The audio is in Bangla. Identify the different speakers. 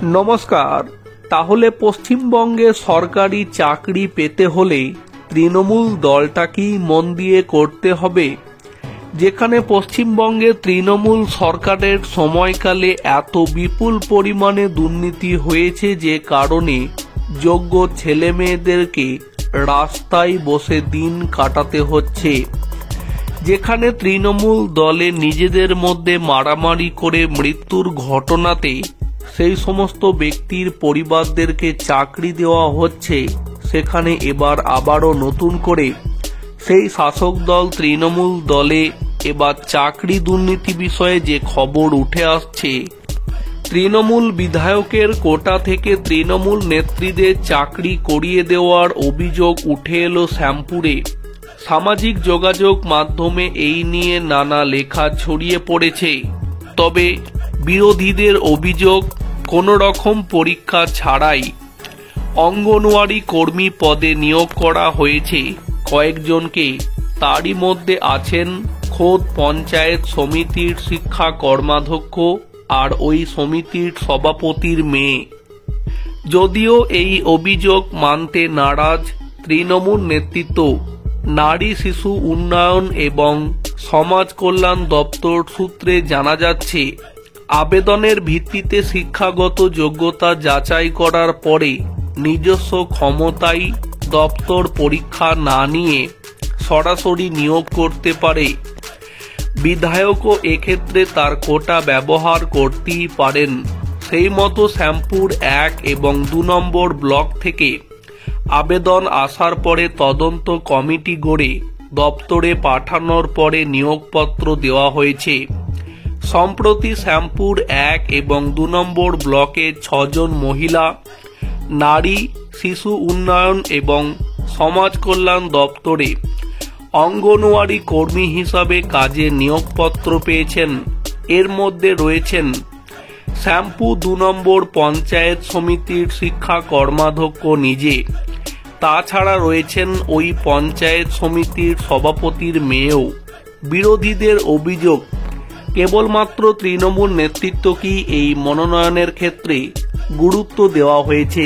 Speaker 1: নমস্কার। তাহলে পশ্চিমবঙ্গে সরকারি চাকরি পেতে হলে তৃণমূল দলটাকেই মন দিয়ে করতে হবে। যেখানে পশ্চিমবঙ্গে তৃণমূল সরকারের সময়কালে এত বিপুল পরিমাণে দুর্নীতি হয়েছে যে কারণে যোগ্য ছেলে মেয়েদেরকে রাস্তায় বসে দিন কাটাতে হচ্ছে। যেখানে তৃণমূল দলে নিজেদের মধ্যে মারামারি করে মৃত্যুর ঘটনাতে সেই সমস্ত ব্যক্তির পরিবারদেরকে চাকরি দেওয়া হচ্ছে, সেখানে এবার আবারও নতুন করে সেই শাসক দল তৃণমূল দলে এবার চাকরি দুর্নীতি বিষয়ে যে খবর উঠে আসছে, তৃণমূল বিধায়কের কোটা থেকে তৃণমূল নেত্রীদের চাকরি করিয়ে দেওয়ার অভিযোগ উঠে এলো শ্যামপুরে। সামাজিক যোগাযোগ মাধ্যমে এই নিয়ে নানা লেখা ছড়িয়ে পড়েছে। তবে বিরোধীদের অভিযোগ, কোনো রকম পরীক্ষা ছাড়াই অঙ্গনওয়াড়ি কর্মী পদে নিয়োগ করা হয়েছে কয়েকজনকে। তারই মধ্যে আছেন খোদ পঞ্চায়েত সমিতির শিক্ষা কর্মাধ্যক্ষ আর ওই সমিতির সভাপতির মেয়ে। যদিও এই অভিযোগ মানতে নারাজ তৃণমূল নেতৃত্ব, নারী শিশু উন্নয়ন এবং সমাজ কল্যাণ দপ্তর সূত্রে জানা যাচ্ছে, আবেদনের ভিত্তিতে শিক্ষাগত যোগ্যতা যাচাই করার পরে নিজস্ব ক্ষমতায় দপ্তর পরীক্ষা না নিয়ে সরাসরি নিয়োগ করতে পারে। বিধায়কও এক্ষেত্রে তার কোটা ব্যবহার করতেই পারেন। সেই মতো শ্যামপুর 1 এবং 2 নম্বর ব্লক থেকে আবেদন আসার পরে তদন্ত কমিটি গড়ে দপ্তরে পাঠানোর পরে নিয়োগপত্র দেওয়া হয়েছে। সম্প্রতি শ্যামপুর 1 এবং 2 নম্বর ব্লকের 6 জন মহিলা নারী শিশু উন্নয়ন এবং সমাজ কল্যাণ দপ্তরে অঙ্গনওয়াড়ি কর্মী হিসাবে কাজে নিয়োগপত্র পেয়েছেন। এর মধ্যে রয়েছেন শ্যামপুর 2 নম্বর পঞ্চায়েত সমিতির শিক্ষা কর্মাধ্যক্ষ নিজে। তাছাড়া রয়েছেন ওই পঞ্চায়েত সমিতির সভাপতির মেয়েও। বিরোধীদের অভিযোগ, কেবলমাত্র তৃণমূল নেতৃত্বকেই এই মনোনয়নের ক্ষেত্রে গুরুত্ব দেওয়া হয়েছে।